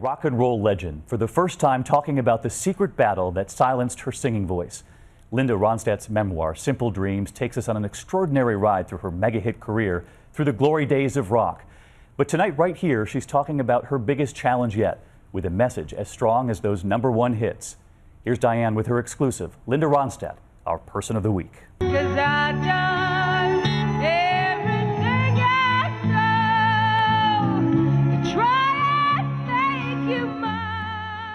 rock and roll legend, for the first time talking about the secret battle that silenced her singing voice. Linda Ronstadt's memoir, Simple Dreams, takes us on an extraordinary ride through her mega-hit career, through the glory days of rock. But tonight, right here, she's talking about her biggest challenge yet, with a message as strong as those #1 hits. Here's Diane with her exclusive, Linda Ronstadt, our Person of the Week.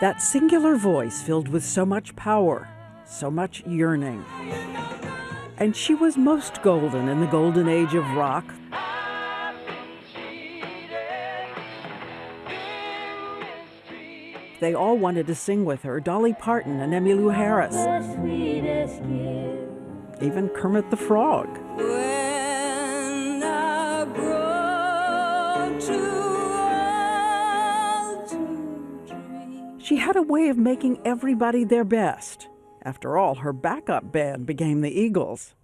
That singular voice filled with so much power, so much yearning. And she was most golden in the golden age of rock. They all wanted to sing with her, Dolly Parton and Emmylou Harris. Even Kermit the Frog. When I grow too old to dream. She had a way of making everybody their best. After all, her backup band became the Eagles.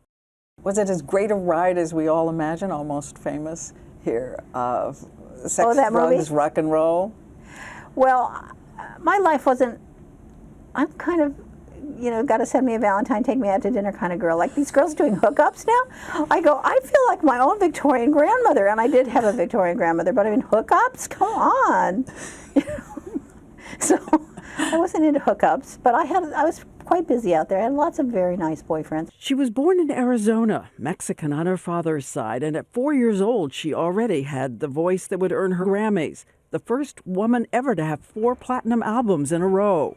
Was it as great a ride as we all imagine? Almost famous here of sex, that drugs, movie? rock and roll. Well, my life wasn't, I'm kind of, got to send me a Valentine, take me out to dinner kind of girl. Like these girls doing hookups now. I feel like my own Victorian grandmother, and I did have a Victorian grandmother, but I mean, hookups? Come on. So I wasn't into hookups, but I was quite busy out there. I had lots of very nice boyfriends. She was born in Arizona, Mexican on her father's side, and at 4 years old, she already had the voice that would earn her Grammys. The first woman ever to have 4 platinum albums in a row.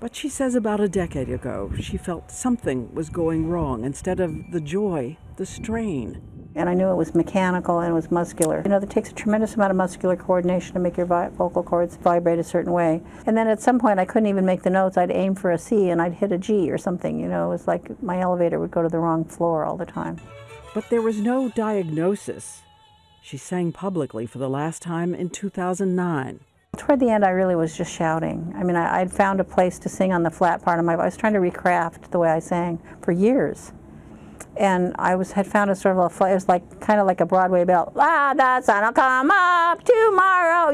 But she says about a decade ago, she felt something was going wrong. Instead of the joy, the strain. And I knew it was mechanical and it was muscular. It takes a tremendous amount of muscular coordination to make your vocal cords vibrate a certain way. And then at some point I couldn't even make the notes. I'd aim for a C and I'd hit a G or something. It was like my elevator would go to the wrong floor all the time. But there was no diagnosis. She sang publicly for the last time in 2009. Toward the end, I really was just shouting. I mean, I'd found a place to sing on the flat part of my voice. I was trying to recraft the way I sang for years. And I had found a sort of it was kind of like a Broadway bell. Ah, the sun will come up tomorrow,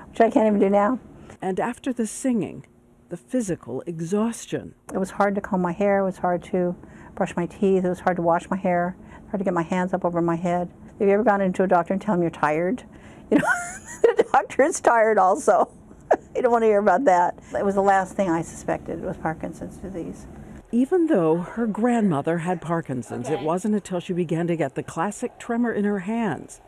which I can't even do now. And after the singing, the physical exhaustion. It was hard to comb my hair. It was hard to brush my teeth. It was hard to wash my hair. Hard to get my hands up over my head. Have you ever gone into a doctor and tell him you're tired? The doctor is tired also. You don't want to hear about that. It was the last thing I suspected. It was Parkinson's disease. Even though her grandmother had Parkinson's, it wasn't until she began to get the classic tremor in her hands.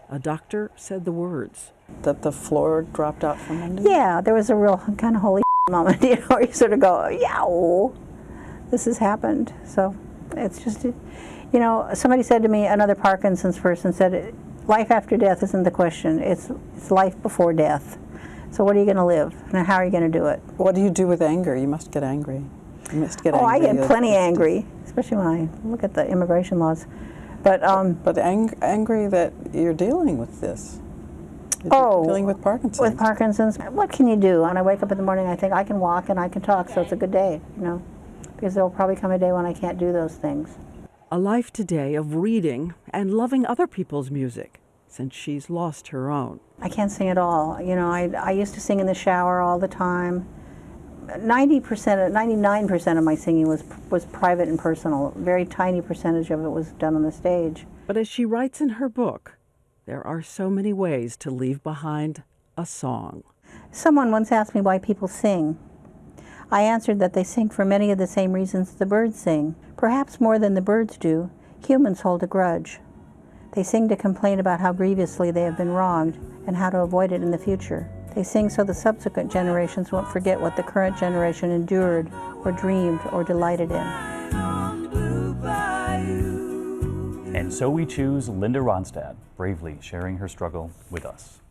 A doctor said the words. That the floor dropped out from under you? Yeah, there was a real kind of holy moment, where you sort of go, yow, this has happened. So it's just, somebody said to me, another Parkinson's person said, life after death isn't the question, it's life before death. So what are you going to live, and how are you going to do it? What do you do with anger? You must get angry. You must get angry. I get plenty angry, especially when I look at the immigration laws. But angry that you're dealing with this. Dealing with Parkinson's. With Parkinson's, what can you do? When I wake up in the morning, I think I can walk and I can talk, so it's a good day, because there will probably come a day when I can't do those things. A life today of reading and loving other people's music, since she's lost her own. I can't sing at all. I used to sing in the shower all the time. 99% of my singing was private and personal. A very tiny percentage of it was done on the stage. But as she writes in her book, there are so many ways to leave behind a song. Someone once asked me why people sing. I answered that they sing for many of the same reasons the birds sing. Perhaps more than the birds do, humans hold a grudge. They sing to complain about how grievously they have been wronged and how to avoid it in the future. They sing so the subsequent generations won't forget what the current generation endured or dreamed or delighted in. And so we choose Linda Ronstadt, bravely sharing her struggle with us.